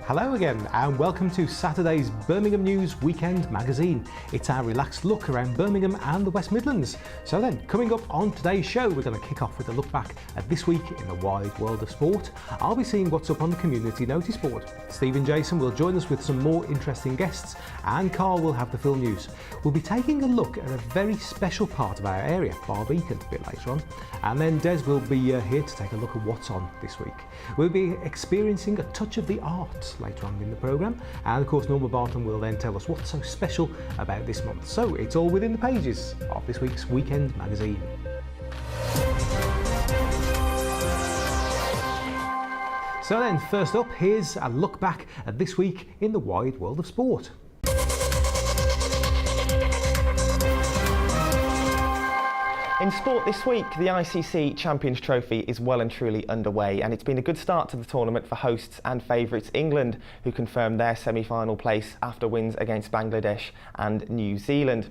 Hello again and welcome to Saturday's Birmingham News Weekend Magazine. It's our relaxed look around Birmingham and the West Midlands. So then, coming up on today's show, we're going to kick off with a look back at this week in the wide world of sport. I'll be seeing what's up on the community notice board. Steve and Jason will join us with some more interesting guests, and Carl will have the film news. We'll be taking a look at a very special part of our area, Barbican, a bit later on. And then Des will be here to take a look at what's on this week. We'll be experiencing a touch of the arts later on in the programme, and of course Norma Barton will then tell us what's so special about this month. So it's all within the pages of this week's Weekend Magazine. So then, first up, here's a look back at this week in the wide world of sport. In sport this week, the ICC Champions Trophy is well and truly underway, and it's been a good start to the tournament for hosts and favourites England, who confirmed their semi-final place after wins against Bangladesh and New Zealand.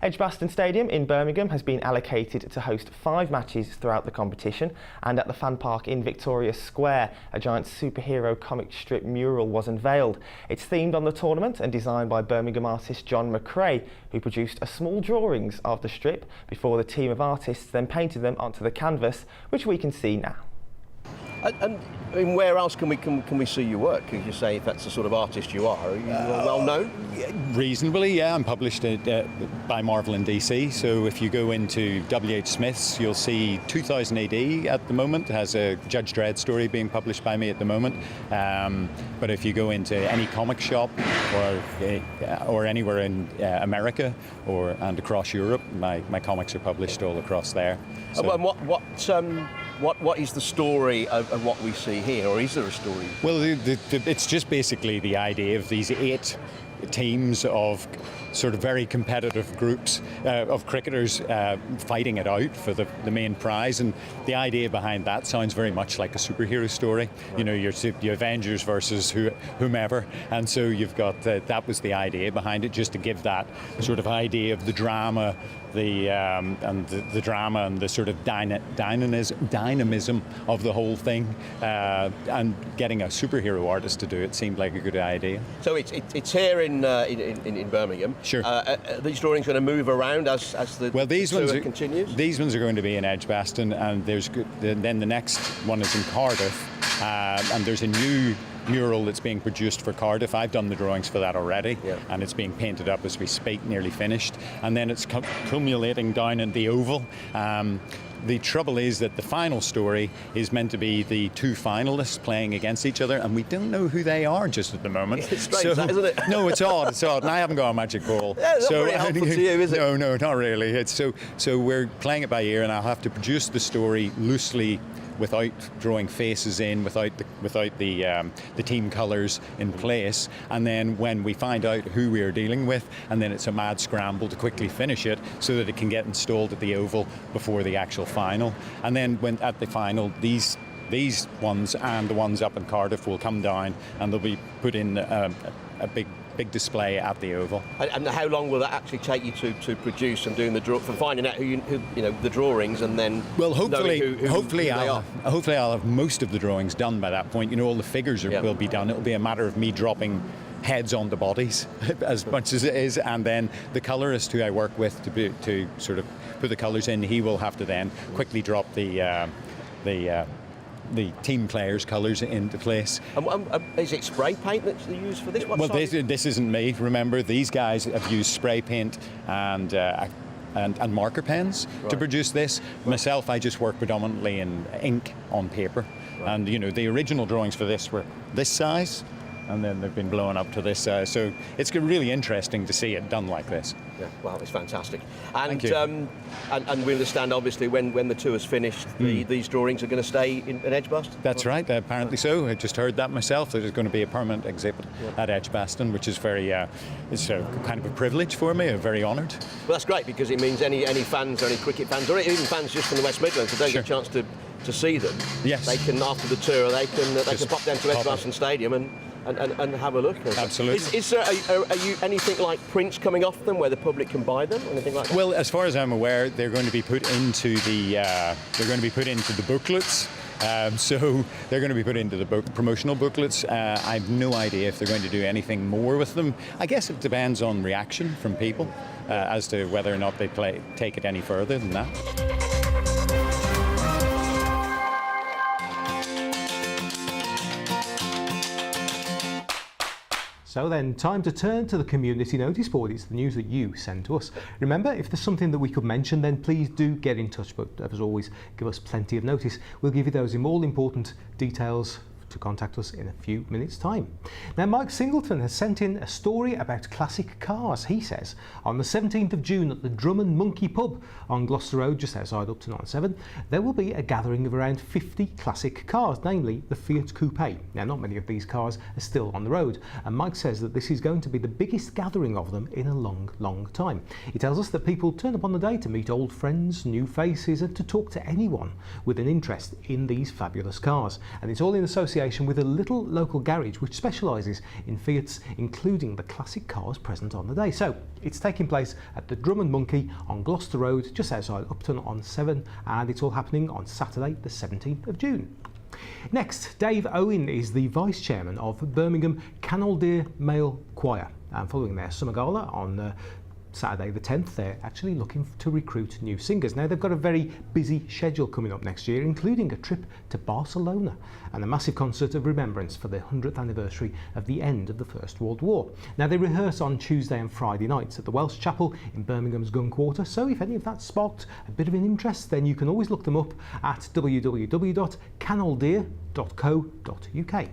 Edgbaston Stadium in Birmingham has been allocated to host 5 matches throughout the competition, and at the Fan Park in Victoria Square, a giant superhero comic strip mural was unveiled. It's themed on the tournament and designed by Birmingham artist John McRae, who produced a small drawings of the strip before the team of artists then painted them onto the canvas, which we can see now. And I mean, where else can we see your work? Can you say if that's the sort of artist you are you well known? Reasonably, yeah. I'm published by Marvel in DC. So if you go into W.H. Smith's, you'll see 2000 AD at the moment has a Judge Dredd story being published by me at the moment. But if you go into any comic shop or anywhere in America and across Europe, my comics are published all across there. So. And what is the story of what we see here, or is there a story? Well, it's just basically the idea of these 8 teams of sort of very competitive groups of cricketers fighting it out for the main prize, and the idea behind that sounds very much like a superhero story. Right. You know, your Avengers versus whomever, and so you've got that was the idea behind it, just to give that sort of idea of the drama, the drama and the sort of dynamism of the whole thing, and getting a superhero artist to do it seemed like a good idea. So it's here in Birmingham. Sure. These drawings going to move around as the tour continues? These ones are going to be in Edgbaston, and then the next one is in Cardiff, and there's a new mural that's being produced for Cardiff. I've done the drawings for that already, yeah. And it's being painted up as we speak, nearly finished, and then it's culminating down in the Oval. The trouble is that the final story is meant to be the 2 finalists playing against each other, and we don't know who they are just at the moment. It's strange, isn't it? No, it's odd, and I haven't got a magic ball. Yeah, it's not very helpful to you, is it? No, not really. It's so we're playing it by ear, and I'll have to produce the story loosely, without drawing faces in, without the team colours in place, and then when we find out who we are dealing with, and then it's a mad scramble to quickly finish it so that it can get installed at the Oval before the actual final. And then when at the final, these ones and the ones up in Cardiff will come down, and they'll be put in a big display at the Oval. And how long will that actually take you to produce and doing from finding out who the drawings, and then hopefully I'll have most of the drawings done by that point. You know, all the figures will be done. It'll be a matter of me dropping heads onto bodies as much as it is, and then the colorist who I work with to sort of put the colors in, he will have to then quickly drop the team players' colours into place. Is it spray paint that you use for this one? Well, this isn't me. Remember, these guys have used spray paint and marker pens to produce this. Myself, I just work predominantly in ink on paper. Right. And, you know, the original drawings for this were this size, and then they've been blown up to this size. So it's really interesting to see it done like this. Yeah, wow, it's fantastic. And Thank you. And we understand, obviously, when the tour's finished, these drawings are going to stay in Edgbaston? That's right, apparently so. I just heard that myself. There's going to be a permanent exhibit at Edgbaston, which is very, it's kind of a privilege for me. I'm very honoured. Well, that's great, because it means any fans or any cricket fans, or even fans just from the West Midlands, who don't get a chance to see them, yes, they can, after the tour, they can pop down to Edgbaston Stadium and have a look. Absolutely. Is there anything like prints coming off them where the public can buy them? Anything like that? Well, as far as I'm aware, they're going to be put into the booklets So they're going to be put into the promotional booklets. I've no idea if they're going to do anything more with them. I guess it depends on reaction from people as to whether or not they take it any further than that. So then, time to turn to the community notice board. It's the news that you send to us. Remember, if there's something that we could mention, then please do get in touch. But as always, give us plenty of notice. We'll give you those all important details to contact us in a few minutes' time. Now, Mike Singleton has sent in a story about classic cars. He says, on the 17th of June at the Drum and Monkey pub on Gloucester Road, just outside Upton on 7, there will be a gathering of around 50 classic cars, namely the Fiat Coupe. Now, not many of these cars are still on the road, and Mike says that this is going to be the biggest gathering of them in a long time. He tells us that people turn up on the day to meet old friends, new faces, and to talk to anyone with an interest in these fabulous cars. And it's all in association with a little local garage which specialises in Fiats, including the classic cars present on the day. So it's taking place at the Drum and Monkey on Gloucester Road, just outside Upton on 7, and it's all happening on Saturday the 17th of June. Next, Dave Owen is the Vice Chairman of Birmingham Canoldir Male Choir, and following their summer gala on Saturday the 10th, they're actually looking to recruit new singers. Now, they've got a very busy schedule coming up next year, including a trip to Barcelona and a massive concert of remembrance for the 100th anniversary of the end of the First World War. Now, they rehearse on Tuesday and Friday nights at the Welsh Chapel in Birmingham's Gun Quarter, so if any of that sparked a bit of an interest, then you can always look them up at www.canoldir.co.uk.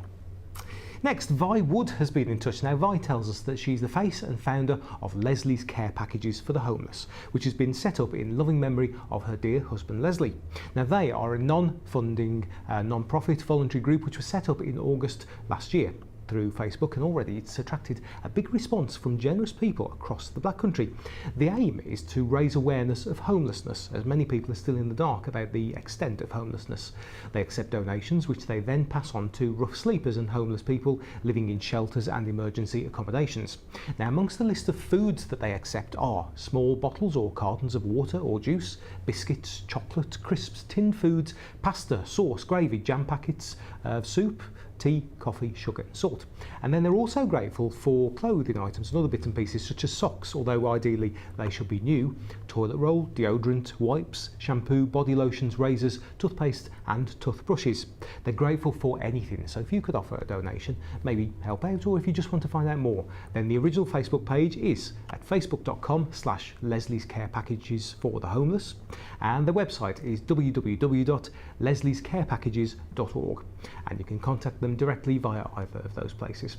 Next, Vi Wood has been in touch. Now, Vi tells us that she's the face and founder of Leslie's Care Packages for the Homeless, which has been set up in loving memory of her dear husband Leslie. Now, they are a non-funding, non-profit voluntary group which was set up in August last year through Facebook, and already it's attracted a big response from generous people across the Black Country. The aim is to raise awareness of homelessness, as many people are still in the dark about the extent of homelessness. They accept donations which they then pass on to rough sleepers and homeless people living in shelters and emergency accommodations. Now, amongst the list of foods that they accept are small bottles or cartons of water or juice, biscuits, chocolate, crisps, tinned foods, pasta, sauce, gravy, jam packets, soup, tea, coffee, sugar and salt. And then they're also grateful for clothing items and other bits and pieces such as socks, although ideally they should be new, toilet roll, deodorant, wipes, shampoo, body lotions, razors, toothpaste and toothbrushes. They're grateful for anything, so if you could offer a donation, maybe help out, or if you just want to find out more, then the original Facebook page is at facebook.com/Leslie's Care Packages for the Homeless, and the website is www.lesliescarepackages.org, and you can contact them directly via either of those places.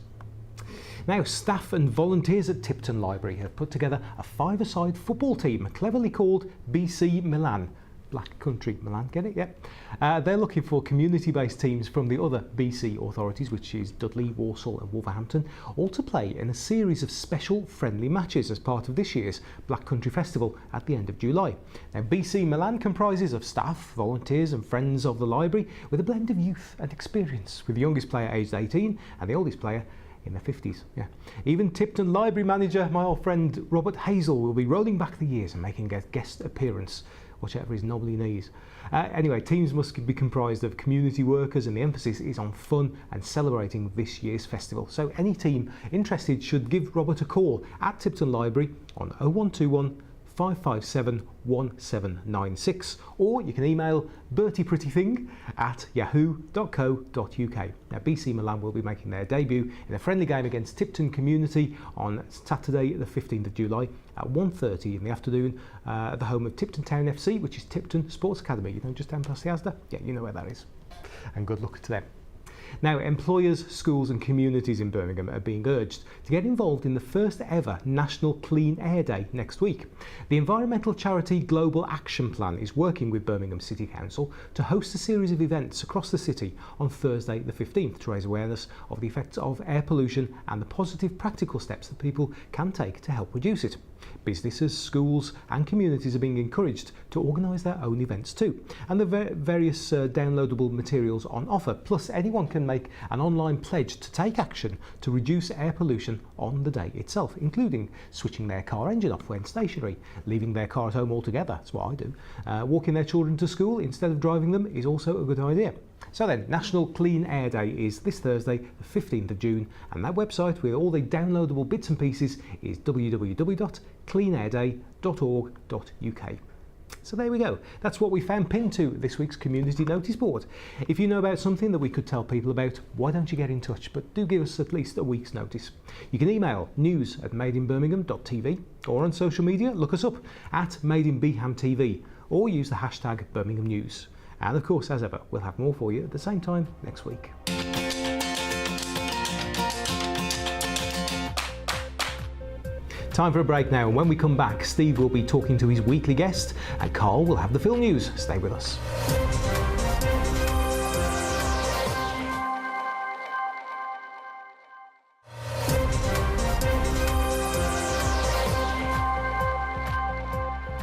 Now, staff and volunteers at Tipton Library have put together a five-a-side football team cleverly called BC Milan. Black Country Milan, get it? Yep. They're looking for community-based teams from the other BC authorities, which is Dudley, Walsall and Wolverhampton, all to play in a series of special friendly matches as part of this year's Black Country Festival at the end of July. Now, BC Milan comprises of staff, volunteers and friends of the library with a blend of youth and experience, with the youngest player aged 18 and the oldest player in their 50s. Yeah. Even Tipton Library manager, my old friend Robert Hazel, will be rolling back the years and making a guest appearance. Watch out for his knobbly knees. Anyway, teams must be comprised of community workers, and the emphasis is on fun and celebrating this year's festival. So any team interested should give Robert a call at Tipton Library on 0121 557 1796, or you can email bertieprettything@yahoo.co.uk. Now, BC Milan will be making their debut in a friendly game against Tipton Community on Saturday the 15th of July at 1:30 in the afternoon at the home of Tipton Town FC, which is Tipton Sports Academy. You know, just down past the Asda? Yeah, you know where that is. And good luck to them. Now, employers, schools and communities in Birmingham are being urged to get involved in the first ever National Clean Air Day next week. The environmental charity Global Action Plan is working with Birmingham City Council to host a series of events across the city on Thursday the 15th to raise awareness of the effects of air pollution and the positive practical steps that people can take to help reduce it. Businesses, schools and communities are being encouraged to organise their own events too, and the various downloadable materials on offer, plus anyone can make an online pledge to take action to reduce air pollution on the day itself, including switching their car engine off when stationary, leaving their car at home altogether, that's what I do, walking their children to school instead of driving them is also a good idea. So then, National Clean Air Day is this Thursday, the 15th of June, and that website with all the downloadable bits and pieces is www.cleanairday.org.uk. So there we go. That's what we found pinned to this week's community notice board. If you know about something that we could tell people about, why don't you get in touch? But do give us at least a week's notice. You can email news@madeinbirmingham.tv, or on social media, look us up at madeinbhamtv, or use the hashtag Birmingham News. And of course, as ever, we'll have more for you at the same time next week. Time for a break now, and when we come back, Steve will be talking to his weekly guest, and Carl will have the film news. Stay with us.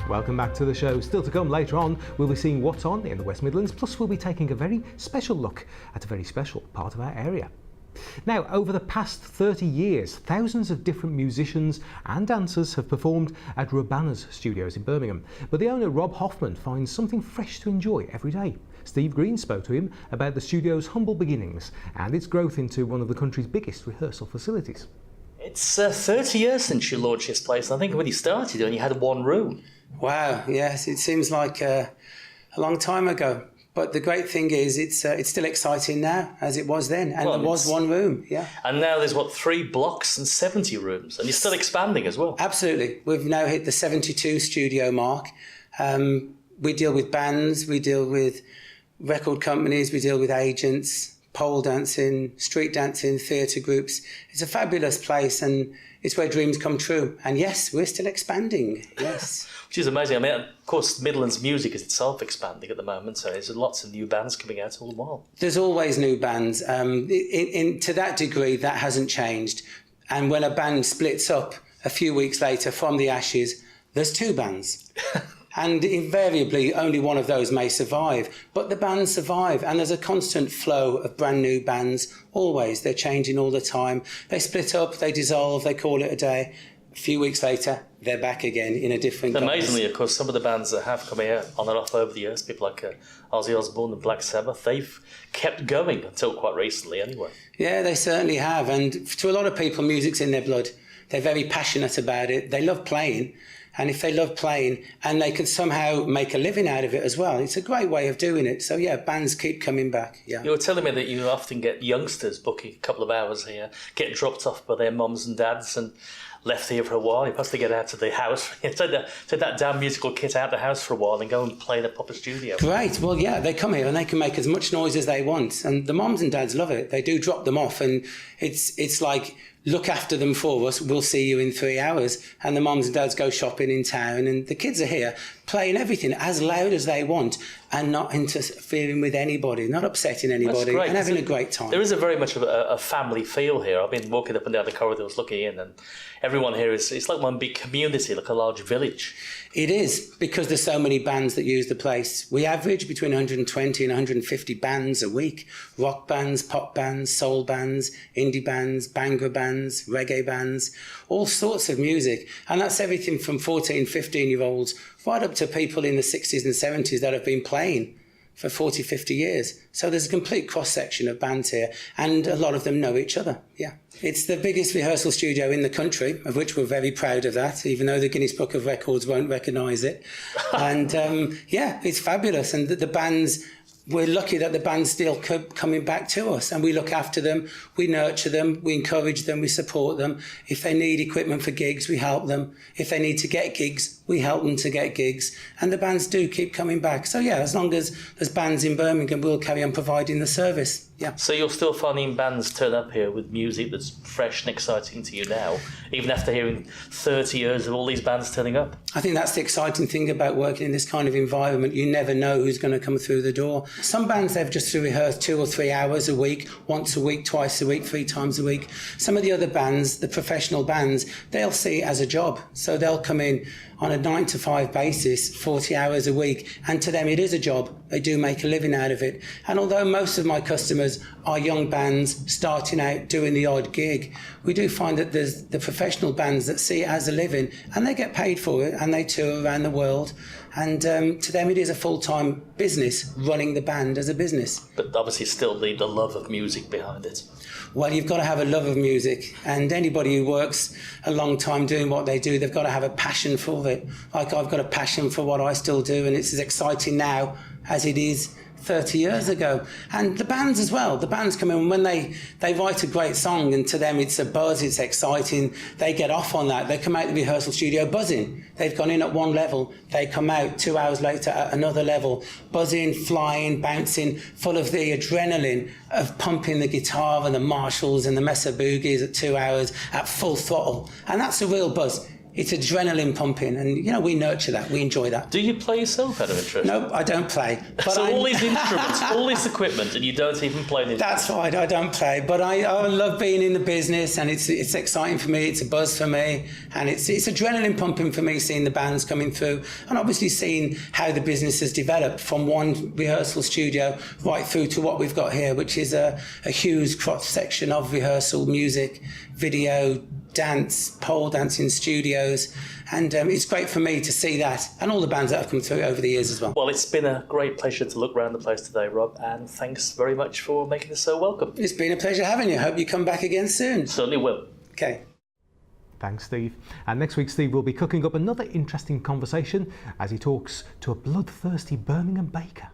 Welcome back to the show. Still to come later on, we'll be seeing what's on in the West Midlands, plus we'll be taking a very special look at a very special part of our area. Now, over the past 30 years, thousands of different musicians and dancers have performed at Robana's studios in Birmingham, but the owner, Rob Hoffman, finds something fresh to enjoy every day. Steve Green spoke to him about the studio's humble beginnings and its growth into one of the country's biggest rehearsal facilities. It's 30 years since you launched this place. I think when you started, you only had one room. Wow, yes, it seems like a long time ago. But the great thing is it's still exciting now, as it was then. And there was one room, yeah. And now there's, 3 blocks and 70 rooms. And you're still expanding as well. Absolutely. We've now hit the 72 studio mark. We deal with bands, we deal with record companies, we deal with agents, pole dancing, street dancing, theatre groups. It's a fabulous place, and it's where dreams come true. And yes, we're still expanding, yes. Which is amazing. I mean, of course, Midlands music is itself expanding at the moment, so there's lots of new bands coming out all the while. There's always new bands. To that degree, that hasn't changed. And when a band splits up a few weeks later from the ashes, there's 2 bands. And invariably, only one of those may survive. But the bands survive, and there's a constant flow of brand new bands, always. They're changing all the time. They split up, they dissolve, they call it a day. A few weeks later, they're back again in a different guise. Amazingly, of course, some of the bands that have come out on and off over the years, people like Ozzy Osbourne and Black Sabbath, they've kept going until quite recently anyway. Yeah, they certainly have. And to a lot of people, music's in their blood. They're very passionate about it. They love playing. And if they love playing and they can somehow make a living out of it as well, it's a great way of doing it. So yeah, bands keep coming back. Yeah. You were telling me that you often get youngsters booking a couple of hours here, get dropped off by their mums and dads and left here for a while. You have to get out of the house, take that damn musical kit out of the house for a while and go and play in a proper studio. Great. Well, yeah, they come here and they can make as much noise as they want. And the mums and dads love it. They do drop them off, and it's like, look after them for us, we'll see you in 3 hours. And the mums and dads go shopping in town, and the kids are here playing everything as loud as they want and not interfering with anybody, not upsetting anybody, and having a great time. There is a very much of a family feel here. I've been walking up and down the corridors looking in, and everyone here it's like one big community, like a large village. It is, because there's so many bands that use the place. We average between 120 and 150 bands a week. Rock bands, pop bands, soul bands, indie bands, bhangra bands, reggae bands, all sorts of music. And that's everything from 14, 15-year-olds right up to people in the 60s and 70s that have been playing for 40, 50 years. So there's a complete cross-section of bands here, and a lot of them know each other, yeah. It's the biggest rehearsal studio in the country, of which we're very proud of that, even though the Guinness Book of Records won't recognise it. And yeah, it's fabulous. And the bands, we're lucky that the bands still coming back to us, and we look after them, we nurture them, we encourage them, we support them. If they need equipment for gigs, we help them. If they need to get gigs, we help them to get gigs. And the bands do keep coming back. So yeah, as long as there's bands in Birmingham, we'll carry on providing the service. Yeah. So you're still finding bands turn up here with music that's fresh and exciting to you now, even after hearing 30 years of all these bands turning up? I think that's the exciting thing about working in this kind of environment. You never know who's going to come through the door. Some bands, they've just rehearsed 2 or 3 hours a week, once a week, twice a week, 3 times a week. Some of the other bands, the professional bands, they'll see it as a job. So they'll come in on a 9-to-5 basis, 40 hours a week, and to them it is a job. They do make a living out of it. And although most of my customers us are young bands starting out doing the odd gig. We do find that there's the professional bands that see it as a living, and they get paid for it, and they tour around the world. And to them, it is a full-time business, running the band as a business. But obviously still the love of music behind it. Well, you've got to have a love of music, and anybody who works a long time doing what they do, they've got to have a passion for it. Like I've got a passion for what I still do, and it's as exciting now as it is 30 years ago. And the bands as well. The bands come in when they write a great song, and to them it's a buzz, it's exciting. They get off on that. They come out of the rehearsal studio buzzing. They've gone in at one level. They come out 2 hours later at another level, buzzing, flying, bouncing, full of the adrenaline of pumping the guitar and the Marshalls and the Mesa Boogies at 2 hours at full throttle. And that's a real buzz. It's adrenaline pumping, and you know, we nurture that, we enjoy that. Do you play yourself out of interest? No, I don't play. But so all these instruments, all this equipment, and you don't even play the That's right, I don't play, but I love being in the business, and it's exciting for me, it's a buzz for me, and it's adrenaline pumping for me, seeing the bands coming through, and obviously seeing how the business has developed from one rehearsal studio right through to what we've got here, which is a huge cross-section of rehearsal, music, video, dance, pole dancing studios, and it's great for me to see that, and all the bands that have come through over the years as well. Well, it's been a great pleasure to look around the place today, Rob, and thanks very much for making us so welcome. It's been a pleasure having you. Hope you come back again soon. Certainly will. Okay. Thanks, Steve. And next week, Steve will be cooking up another interesting conversation as he talks to a bloodthirsty Birmingham baker.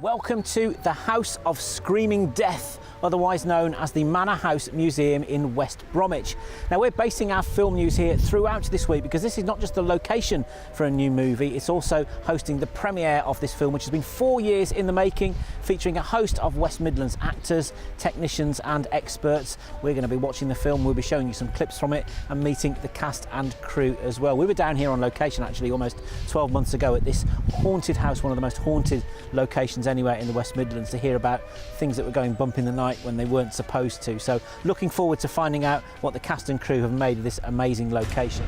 Welcome to the House of Screaming Death, otherwise known as the Manor House Museum in West Bromwich. Now, we're basing our film news here throughout this week because this is not just the location for a new movie, it's also hosting the premiere of this film, which has been 4 years in the making, featuring a host of West Midlands actors, technicians and experts. We're going to be watching the film, we'll be showing you some clips from it and meeting the cast and crew as well. We were down here on location actually almost 12 months ago at this haunted house, one of the most haunted locations anywhere in the West Midlands, to hear about things that were going bump in the night when they weren't supposed to. So looking forward to finding out what the cast and crew have made of this amazing location.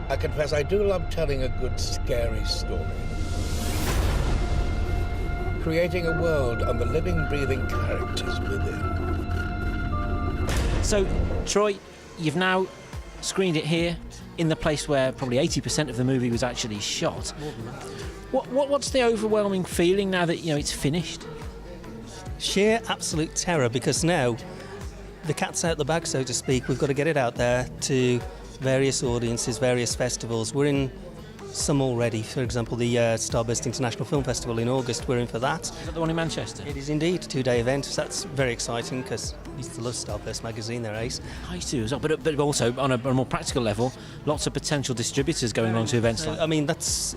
I confess I do love telling a good scary story. Creating a world and the living, breathing characters within. So, Troy, you've now screened it here in the place where probably 80% of the movie was actually shot. What's the overwhelming feeling now that, you know, it's finished? Sheer absolute terror, because now the cat's out the bag, so to speak. We've got to get it out there to various audiences, various festivals. We're in some already. For example, the Starburst International Film Festival in August, we're in for that. Is that the one in Manchester? It is indeed a 2-day event, so that's very exciting because I used to love Starburst magazine, they're ace. I used to as well, but also on a more practical level, lots of potential distributors going along to events like that. I mean, that's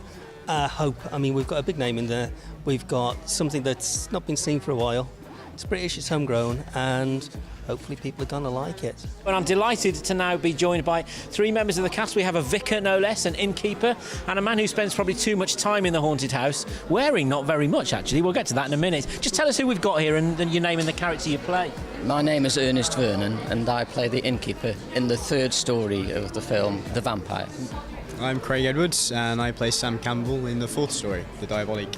hope. I mean, we've got a big name in there. We've got something that's not been seen for a while. It's British, it's homegrown, and hopefully people are going to like it. And I'm delighted to now be joined by 3 members of the cast. We have a vicar, no less, an innkeeper, and a man who spends probably too much time in the haunted house, wearing not very much, actually. We'll get to that in a minute. Just tell us who we've got here and your name and the character you play. My name is Ernest Vernon, and I play the innkeeper in the 3rd story of the film, The Vampire. I'm Craig Edwards, and I play Sam Campbell in the 4th story, The Diabolic.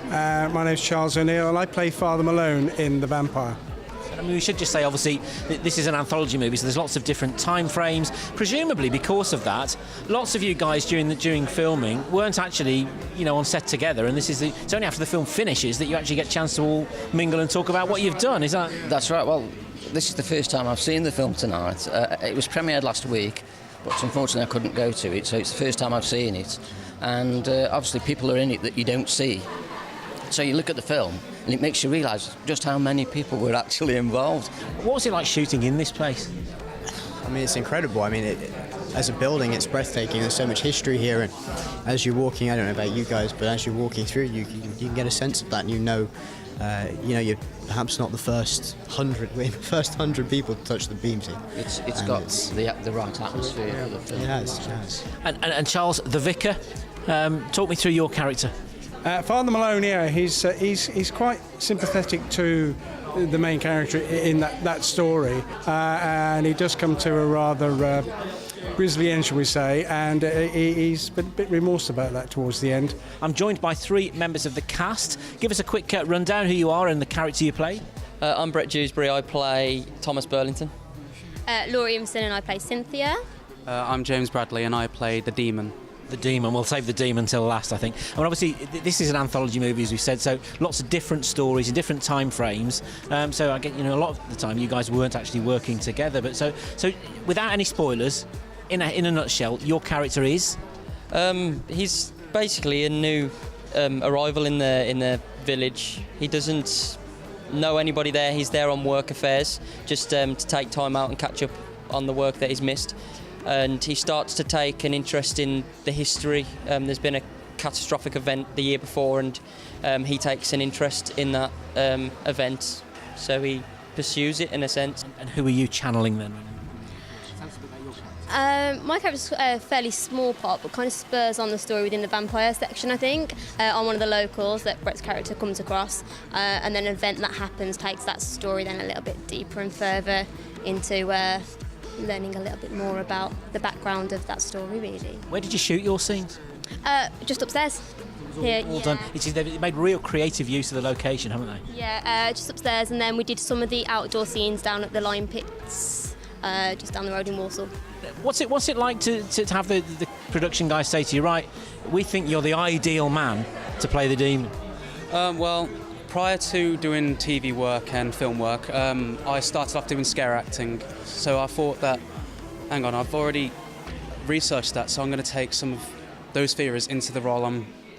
My name's Charles O'Neill, and I play Father Malone in The Vampire. I mean, we should just say, obviously, this is an anthology movie, so there's lots of different time frames. Presumably, because of that, lots of you guys during filming weren't actually, you know, on set together, and it's only after the film finishes that you actually get a chance to all mingle and talk about what you've done. Is that? That's right. Well, this is the first time I've seen the film tonight. It was premiered last week, but unfortunately I couldn't go to it, so it's the first time I've seen it. And obviously, people are in it that you don't see. So you look at the film and it makes you realise just how many people were actually involved. What was it like shooting in this place? I mean, it's incredible. I mean, as a building, it's breathtaking. There's so much history here, and as you're walking, I don't know about you guys, but as you're walking through, you can get a sense of that, and you know, you're perhaps not the first 100 people to touch the beam team. It's got the right atmosphere for the film. It has. And Charles, the vicar, talk me through your character. Father Malone, yeah, he's quite sympathetic to the main character in that story, and he does come to a rather grisly end, shall we say, and he's a bit remorse about that towards the end. I'm joined by 3 members of the cast. Give us a quick rundown who you are and the character you play. I'm Brett Dewsbury, I play Thomas Burlington. Laurie Emerson and I play Cynthia. I'm James Bradley and I play the Demon. The Demon. We'll save the Demon till last, I think. And obviously, this is an anthology movie, as we said, so lots of different stories in different time frames. So I get, a lot of the time you guys weren't actually working together. But so without any spoilers, in a nutshell, your character is? He's basically a new arrival in the village. He doesn't know anybody there. He's there on work affairs, just to take time out and catch up on the work that he's missed. And he starts to take an interest in the history. There's been a catastrophic event the year before, and he takes an interest in that event, so he pursues it in a sense. And who are you channeling then? My character's a fairly small part, but kind of spurs on the story within the vampire section, I think, on one of the locals that Brett's character comes across, and then an event that happens takes that story then a little bit deeper and further into learning a little bit more about the background of that story, really. Where did you shoot your scenes? Just upstairs. Here, all done. They've made real creative use of the location, haven't they? Yeah, just upstairs, and then we did some of the outdoor scenes down at the Lion Pits, just down the road in Walsall. What's it like to have the production guys say to you, right, we think you're the ideal man to play the Demon? Well, prior to doing TV work and film work, I started off doing scare acting. So I thought that, hang on, I've already researched that, so I'm going to take some of those theories into the role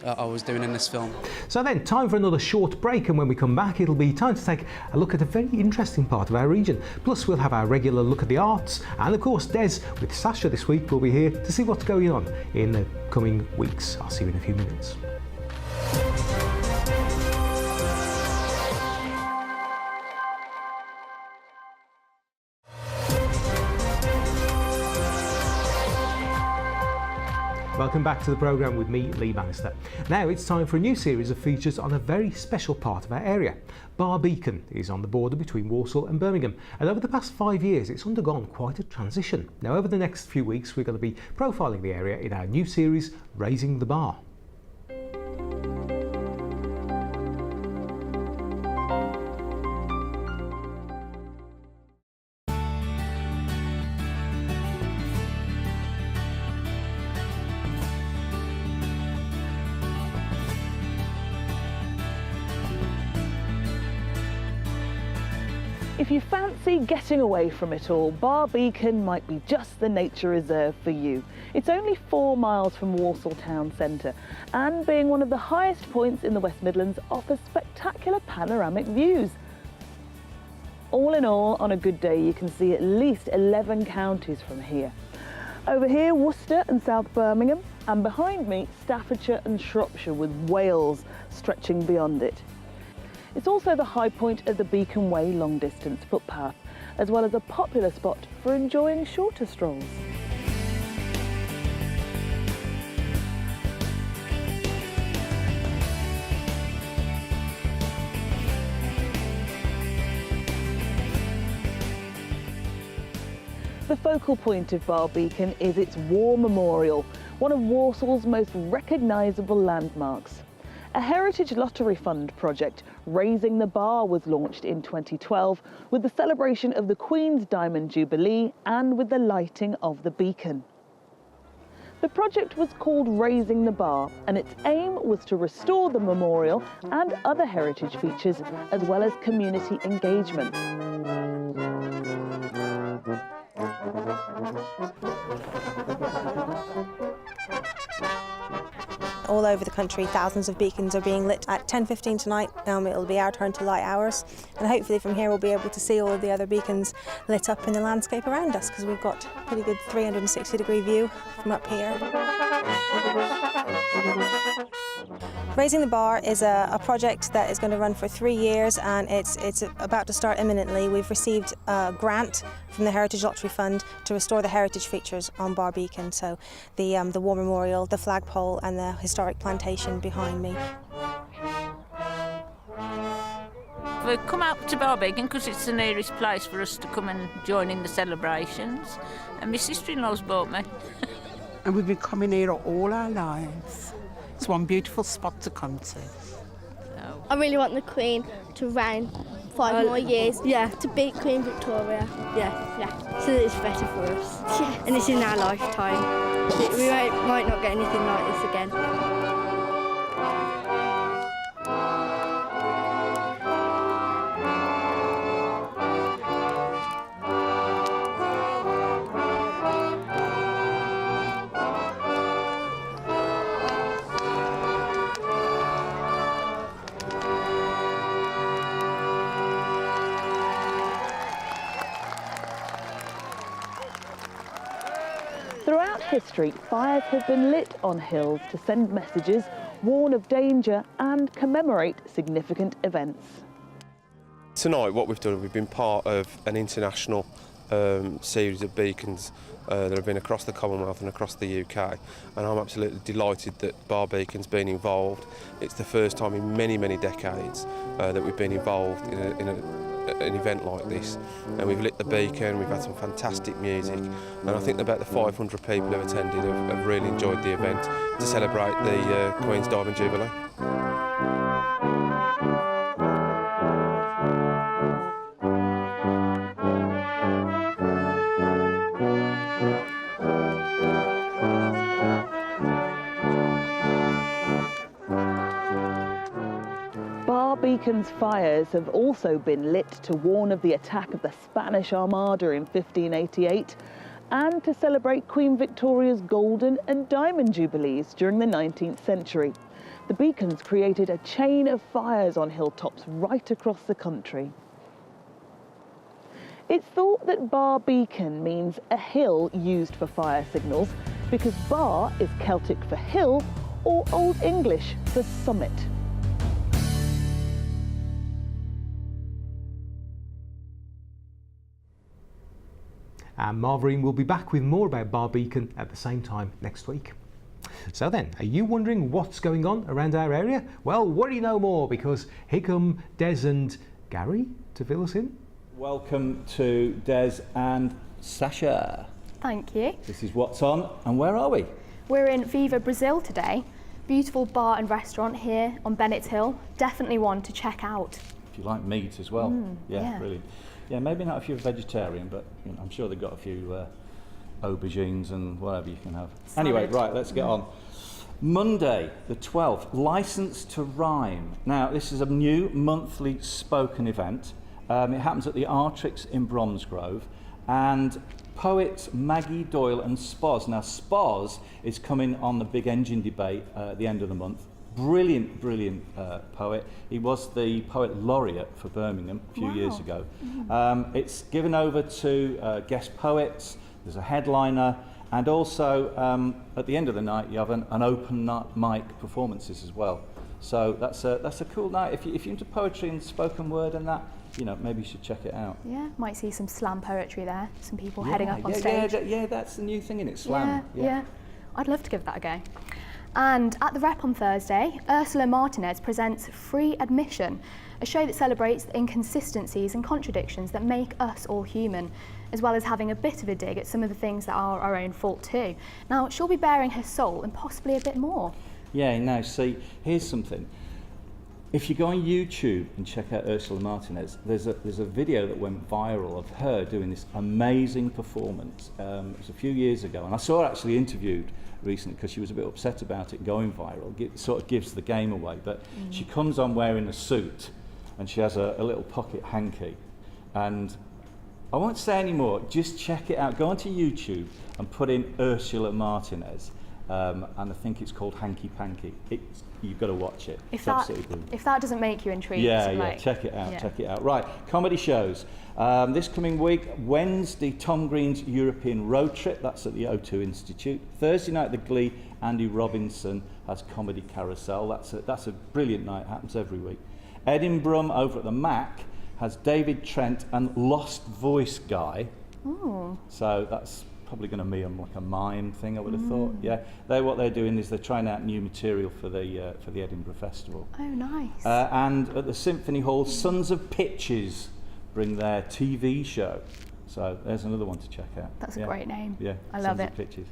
I was doing in this film. So then, time for another short break, and when we come back it'll be time to take a look at a very interesting part of our region. Plus we'll have our regular look at the arts, and of course Des with Sasha this week will be here to see what's going on in the coming weeks. I'll see you in a few minutes. Welcome back to the programme with me, Lee Bannister. Now it's time for a new series of features on a very special part of our area. Barbeacon is on the border between Walsall and Birmingham, and over the past 5 years it's undergone quite a transition. Now over the next few weeks we're going to be profiling the area in our new series, Raising the Bar. If you fancy getting away from it all, Barbeacon might be just the nature reserve for you. It's only 4 miles from Walsall town centre, and being one of the highest points in the West Midlands, offers spectacular panoramic views. All in all, on a good day you can see at least 11 counties from here. Over here, Worcester and South Birmingham, and behind me, Staffordshire and Shropshire, with Wales stretching beyond it. It's also the high point of the Beacon Way long distance footpath, as well as a popular spot for enjoying shorter strolls. The focal point of Barbeacon is its War Memorial, one of Walsall's most recognisable landmarks. A Heritage Lottery Fund project, Raising the Bar, was launched in 2012 with the celebration of the Queen's Diamond Jubilee and with the lighting of the beacon. The project was called Raising the Bar, and its aim was to restore the memorial and other heritage features, as well as community engagement. All over the country, thousands of beacons are being lit. At 10:15 tonight, it'll be our turn to light ours, and hopefully from here we'll be able to see all of the other beacons lit up in the landscape around us, because we've got a pretty good 360-degree view from up here. Raising the Bar is a project that is going to run for 3 years, and it's about to start imminently. We've received a grant from the Heritage Lottery Fund to restore the heritage features on Barbeacon, so the War Memorial, the flagpole and the historic plantation behind me. we've come out to Barbican because it's the nearest place for us to come and join in the celebrations. And my sister-in-law's bought me. And we've been coming here all our lives. It's one beautiful spot to come to. I really want the Queen to reign 5 more years. Yeah, to beat Queen Victoria. Yeah. So that it's better for us. Yes. And it's in our lifetime. We might not get anything like this again. Throughout history, fires have been lit on hills to send messages, warn of danger and commemorate significant events. Tonight what we've done, we've been part of an international series of beacons that have been across the Commonwealth and across the UK, and I'm absolutely delighted that Barbican's been involved. It's the first time in many, many decades that we've been involved in an event like this, and we've lit the beacon, we've had some fantastic music, and I think about the 500 people who attended have really enjoyed the event to celebrate the Queen's Diamond Jubilee. Barbican's fires have also been lit to warn of the attack of the Spanish Armada in 1588 and to celebrate Queen Victoria's Golden and Diamond Jubilees during the 19th century. The beacons created a chain of fires on hilltops right across the country. It's thought that Barbican means a hill used for fire signals because bar is Celtic for hill or Old English for summit. And Marvin will be back with more about Barbican at the same time next week. So then, are you wondering what's going on around our area? Well, worry no more, because here come Des and Gary to fill us in. Welcome to Des and Sasha. Thank you. This is What's On, and where are we? We're in Viva Brazil today. Beautiful bar and restaurant here on Bennett's Hill. Definitely one to check out. If you like meat as well. Yeah, brilliant. Yeah, maybe not if you're a vegetarian, but you know, I'm sure they've got a few aubergines and whatever you can have. Salad. Anyway, right, let's get on. Monday, the 12th, License to Rhyme. Now, this is a new monthly spoken event. It happens at the Artrix in Bromsgrove, and poets Maggie Doyle and Spoz. Now, Spoz is coming on the big engine debate at the end of the month. Brilliant, brilliant poet. He was the poet laureate for Birmingham a few years ago. It's given over to guest poets, there's a headliner, and also at the end of the night you have an open mic performances as well. So that's a cool night. If you're into poetry and spoken word and that, you know, maybe you should check it out. Yeah, might see some slam poetry there, some people heading up on stage. Yeah, that's the new thing, in it, slam. Yeah. I'd love to give that a go. And at the Rep on Thursday, Ursula Martinez presents Free Admission, a show that celebrates the inconsistencies and contradictions that make us all human, as well as having a bit of a dig at some of the things that are our own fault too. Now, she'll be bearing her soul and possibly a bit more. Yeah, now see, here's something. If you go on YouTube and check out Ursula Martinez, there's a video that went viral of her doing this amazing performance. It was a few years ago, and I saw her actually interviewed recently because she was a bit upset about it going viral. It sort of gives the game away, but she comes on wearing a suit and she has a little pocket hanky, and I won't say any more, just check it out. Go onto YouTube and put in Ursula Martinez, and I think it's called Hanky Panky. You've got to watch it. If that doesn't make you intrigued, check it out. Check it out. Right, comedy shows. This coming week, Wednesday, Tom Green's European Road Trip. That's at the O2 Institute. Thursday night, the Glee, Andy Robinson has Comedy Carousel. That's a brilliant night. Happens every week. Edinburgh over at the Mac has David Trent and Lost Voice Guy. Ooh. So that's probably going to be like a mime thing, I would have thought. Yeah, what they're doing is they're trying out new material for the Edinburgh Festival. Oh, nice. And at the Symphony Hall, Sons of Pitches bring their TV show. So there's another one to check out. That's a great name. Yeah, I love Sons it. of Pitches.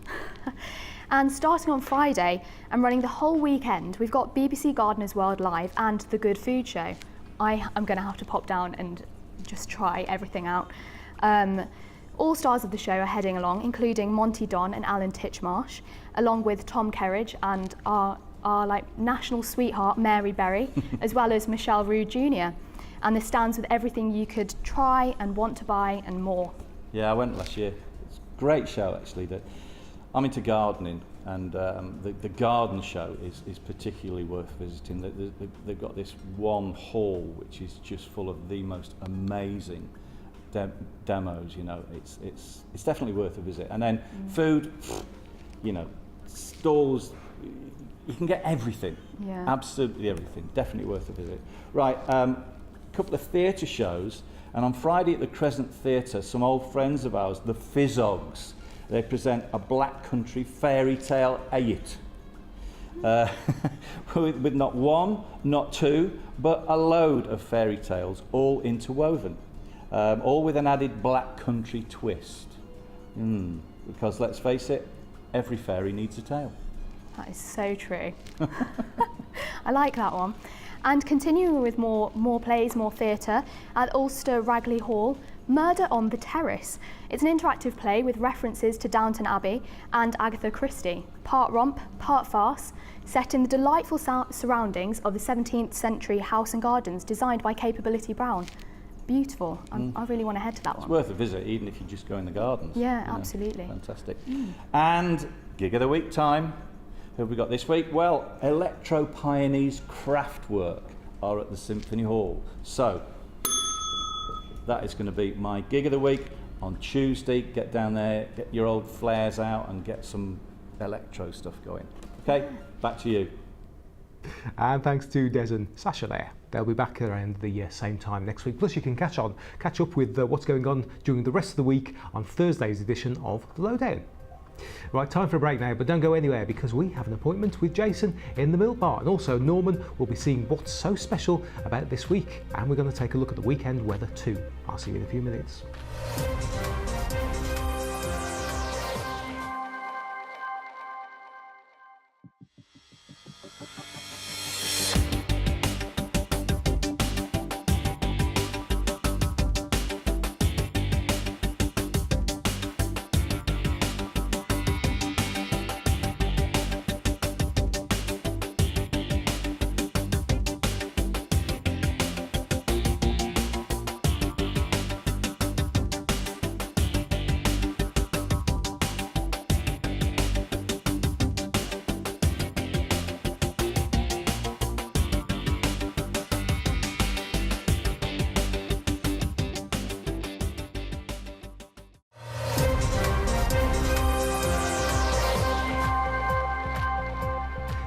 And starting on Friday and running the whole weekend, we've got BBC Gardeners World Live and The Good Food Show. I am going to have to pop down and just try everything out. All stars of the show are heading along, including Monty Don and Alan Titchmarsh, along with Tom Kerridge and our like national sweetheart Mary Berry, as well as Michelle Roux Jr. And this stands with everything you could try and want to buy and more. Yeah, I went last year. It's a great show, actually. I'm into gardening, and the garden show is particularly worth visiting. They've got this one hall which is just full of the most amazing demos. You know, it's definitely worth a visit. And then food, you know, stalls. You can get everything. Yeah. Absolutely everything. Definitely worth a visit. Right. Couple of theatre shows, and on Friday at the Crescent Theatre, some old friends of ours, the Fizzogs, they present a Black Country fairy tale ayat. With not one, not two, but a load of fairy tales, all interwoven, all with an added Black Country twist. Because let's face it, every fairy needs a tale. That is so true. I like that one. And continuing with more plays, more theatre, at Ulster Ragley Hall, Murder on the Terrace. It's an interactive play with references to Downton Abbey and Agatha Christie. Part romp, part farce, set in the delightful surroundings of the 17th century house and gardens designed by Capability Brown. Beautiful. I really want to head to that one. It's worth a visit, even if you just go in the gardens. Yeah, you know. absolutely. Fantastic. And Gig of the Week time. Who have we got this week? Well, Electro Pioneers Craftwork are at the Symphony Hall. So, that is going to be my gig of the week on Tuesday. Get down there, get your old flares out and get some electro stuff going. Okay, back to you. And thanks to Des and Sasha there. They'll be back around the same time next week. Plus you can catch up with what's going on during the rest of the week on Thursday's edition of The Lowdown. Right, time for a break now, but don't go anywhere because we have an appointment with Jason in the Milk Bar, and also Norman will be seeing what's so special about this week, and we're going to take a look at the weekend weather too. I'll see you in a few minutes.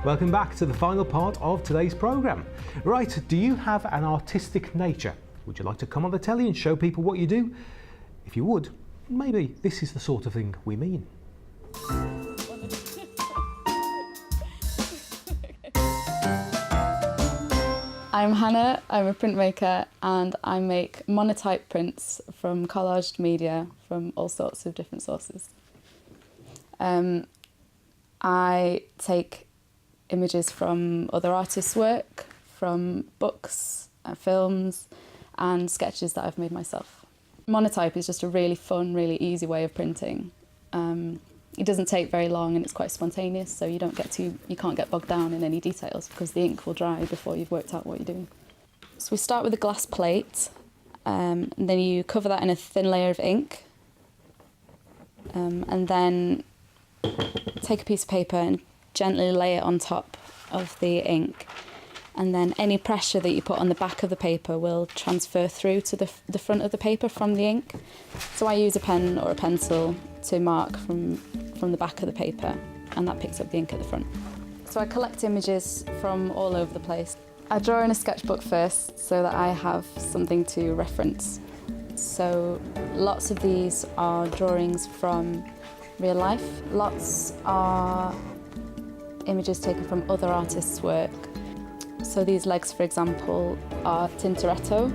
Welcome back to the final part of today's programme. Right, do you have an artistic nature? Would you like to come on the telly and show people what you do? If you would, maybe this is the sort of thing we mean. I'm Hannah, I'm a printmaker and I make monotype prints from collaged media from all sorts of different sources. I take images from other artists' work, from books, films and sketches that I've made myself. Monotype is just a really fun, really easy way of printing. It doesn't take very long and it's quite spontaneous, so you can't get bogged down in any details because the ink will dry before you've worked out what you're doing. So we start with a glass plate, and then you cover that in a thin layer of ink, and then take a piece of paper and gently lay it on top of the ink, and then any pressure that you put on the back of the paper will transfer through to the front of the paper from the ink. So I use a pen or a pencil to mark from the back of the paper, and that picks up the ink at the front. So I collect images from all over the place. I draw in a sketchbook first so that I have something to reference. So lots of these are drawings from real life. Lots are images taken from other artists' work. So these legs, for example, are Tintoretto.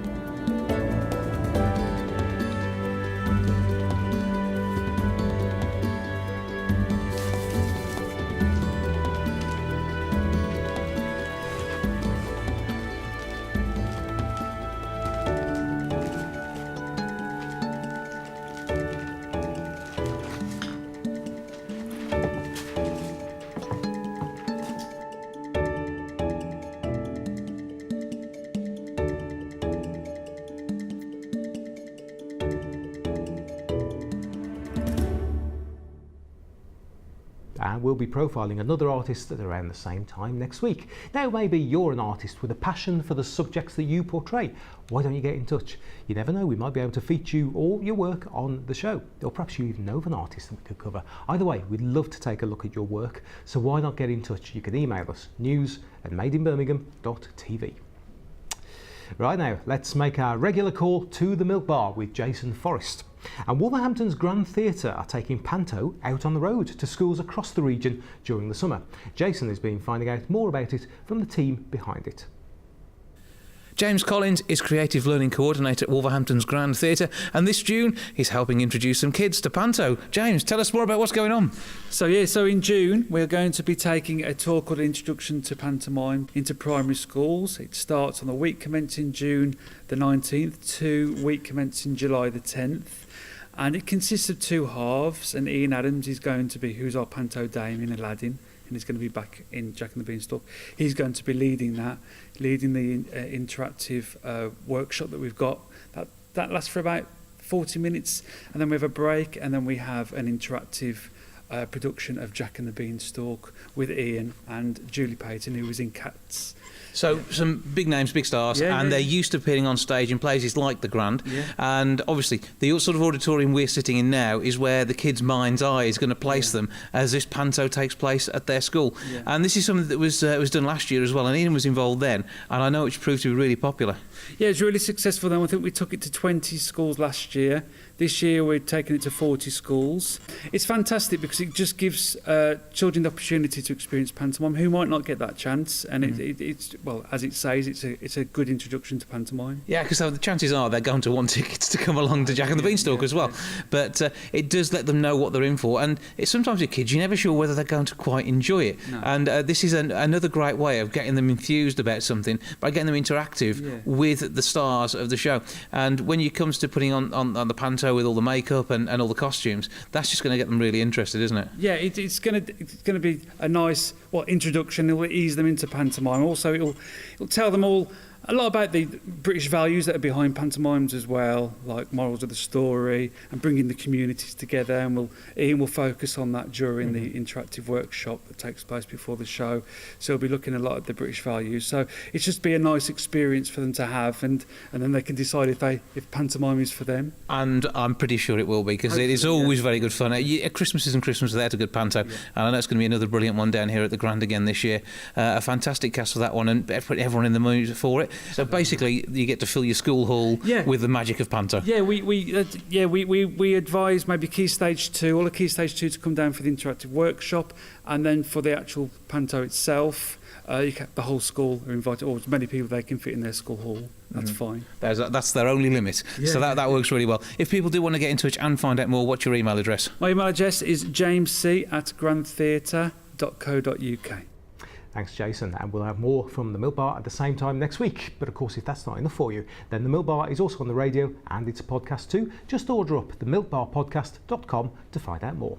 And we'll be profiling another artist at around the same time next week. Now, maybe you're an artist with a passion for the subjects that you portray. Why don't you get in touch? You never know, we might be able to feature you or your work on the show. Or perhaps you even know of an artist that we could cover. Either way, we'd love to take a look at your work, so why not get in touch? You can email us, news@madeinbirmingham.tv. Right now, let's make our regular call to the Milk Bar with Jason Forrest. And Wolverhampton's Grand Theatre are taking Panto out on the road to schools across the region during the summer. Jason has been finding out more about it from the team behind it. James Collins is Creative Learning Coordinator at Wolverhampton's Grand Theatre, and this June he's helping introduce some kids to Panto. James, tell us more about what's going on. So in June we're going to be taking a tour called Introduction to Pantomime into primary schools. It starts on the week commencing June the 19th to week commencing July the 10th. And it consists of two halves, and Ian Adams is going to be, who's our Panto Dame in Aladdin, and he's going to be back in Jack and the Beanstalk. He's going to be leading the interactive workshop that we've got. That lasts for about 40 minutes, and then we have a break, and then we have an interactive production of Jack and the Beanstalk with Ian and Julie Payton, who was in Cats. So some big names, big stars, and they're used to appearing on stage in places like the Grand. And obviously the sort of auditorium we're sitting in now is where the kids' mind's eye is going to place them as this Panto takes place at their school. And this is something that was done last year as well, and Ian was involved then, and I know it's proved to be really popular. Yeah, it's really successful then. I think we took it to 20 schools last year. This year we're taking it to 40 schools. It's fantastic because it just gives children the opportunity to experience pantomime who might not get that chance, and it's well, as it says, it's a good introduction to pantomime. Yeah, because the chances are they're going to want tickets to come along to Jack and the Beanstalk as well. But it does let them know what they're in for, and it's sometimes with kids you're never sure whether they're going to quite enjoy it. No. And this is another great way of getting them enthused about something by getting them interactive with the stars of the show. And when it comes to putting on the panto with all the makeup and all the costumes, that's just going to get them really interested, isn't it? Yeah, it's going to be a nice introduction. It will ease them into pantomime. Also, it'll tell them all a lot about the British values that are behind pantomimes as well, like morals of the story and bringing the communities together. And Ian will focus on that during the interactive workshop that takes place before the show. So he'll be looking a lot at the British values. So it's just be a nice experience for them to have, and then they can decide if pantomime is for them. And I'm pretty sure it will be, because it is always very good fun. Christmases and Christmas without a good panto, and I know it's going to be another brilliant one down here at the Grand again this year. A fantastic cast for that one, and everyone in the mood for it. So basically, you get to fill your school hall with the magic of panto. Yeah, we advise maybe Key Stage 2, all of Key Stage 2 to come down for the interactive workshop, and then for the actual panto itself, the whole school are invited, or as many people they can fit in their school hall. That's fine. That's their only limit. So that works really well. If people do want to get in touch and find out more, what's your email address? My email address is jamesc@grandtheatre.co.uk. Thanks, Jason, and we'll have more from the Milk Bar at the same time next week. But of course, if that's not enough for you, then the Milk Bar is also on the radio and it's a podcast too. Just order up themilkbarpodcast.com to find out more.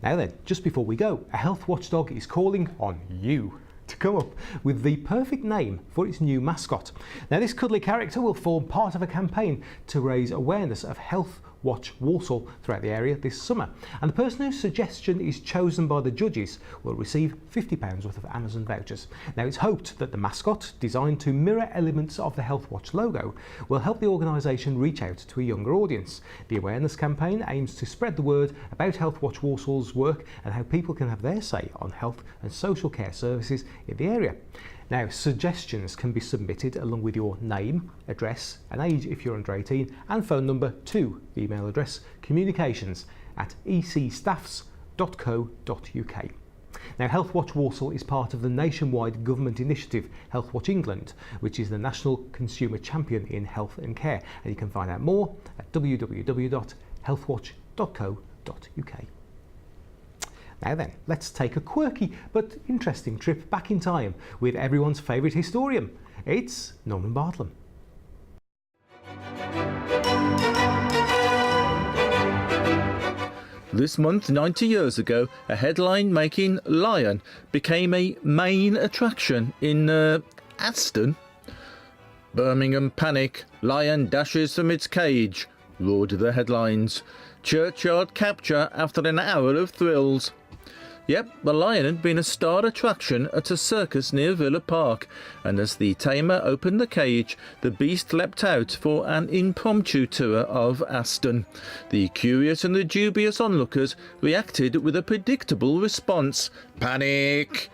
Now then, just before we go, a health watchdog is calling on you to come up with the perfect name for its new mascot. Now, this cuddly character will form part of a campaign to raise awareness of Health Watch Walsall throughout the area this summer, and the person whose suggestion is chosen by the judges will receive £50 worth of Amazon vouchers. Now, it's hoped that the mascot, designed to mirror elements of the Health Watch logo, will help the organisation reach out to a younger audience. The awareness campaign aims to spread the word about Health Watch Walsall's work and how people can have their say on health and social care services in the area. Now, suggestions can be submitted along with your name, address and age if you're under 18, and phone number to the email address communications at ecstaffs.co.uk. Now, Healthwatch Walsall is part of the nationwide government initiative Healthwatch England, which is the national consumer champion in health and care, and you can find out more at www.healthwatch.co.uk. Now then, let's take a quirky but interesting trip back in time with everyone's favourite historian. It's Norman Bartlam. This month, 90 years ago, a headline-making lion became a main attraction in Aston. Birmingham panic, lion dashes from its cage, roared the headlines. Churchyard capture after an hour of thrills. Yep, the lion had been a star attraction at a circus near Villa Park, and as the tamer opened the cage, the beast leapt out for an impromptu tour of Aston. The curious and the dubious onlookers reacted with a predictable response: panic!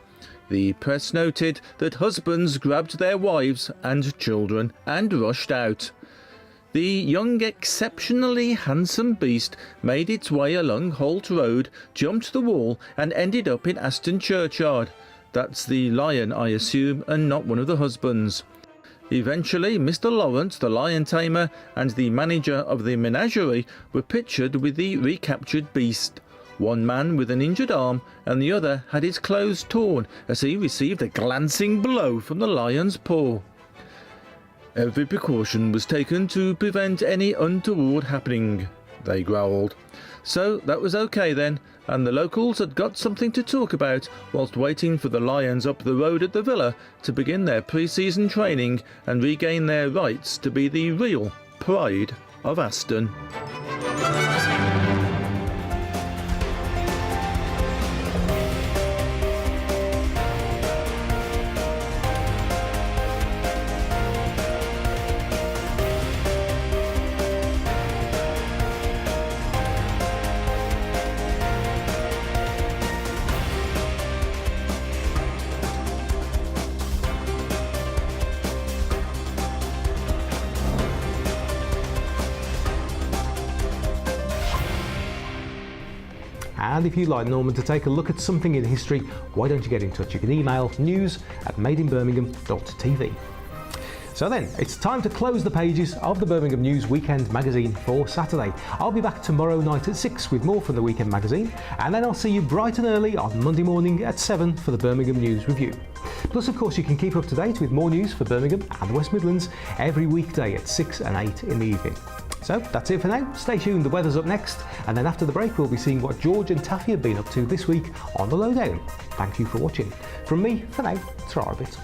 The press noted that husbands grabbed their wives and children and rushed out. The young, exceptionally handsome beast made its way along Holt Road, jumped the wall and ended up in Aston Churchyard. That's the lion, I assume, and not one of the husbands. Eventually, Mr. Lawrence, the lion tamer, and the manager of the menagerie were pictured with the recaptured beast. One man with an injured arm and the other had his clothes torn as he received a glancing blow from the lion's paw. Every precaution was taken to prevent any untoward happening, they growled. So that was okay then, and the locals had got something to talk about whilst waiting for the lions up the road at the villa to begin their pre-season training and regain their rights to be the real pride of Aston. And if you'd like Norman to take a look at something in history, why don't you get in touch? You can email news@madeinbirmingham.tv. So then, it's time to close the pages of the Birmingham News Weekend magazine for Saturday. I'll be back tomorrow night at 6 with more from the Weekend magazine, and then I'll see you bright and early on Monday morning at 7 for the Birmingham News Review. Plus, of course, you can keep up to date with more news for Birmingham and the West Midlands every weekday at 6 and 8 in the evening. So that's it for now. Stay tuned, the weather's up next, and then after the break we'll be seeing what George and Taffy have been up to this week on The Lowdown. Thank you for watching. From me, for now, ta-ra a bit.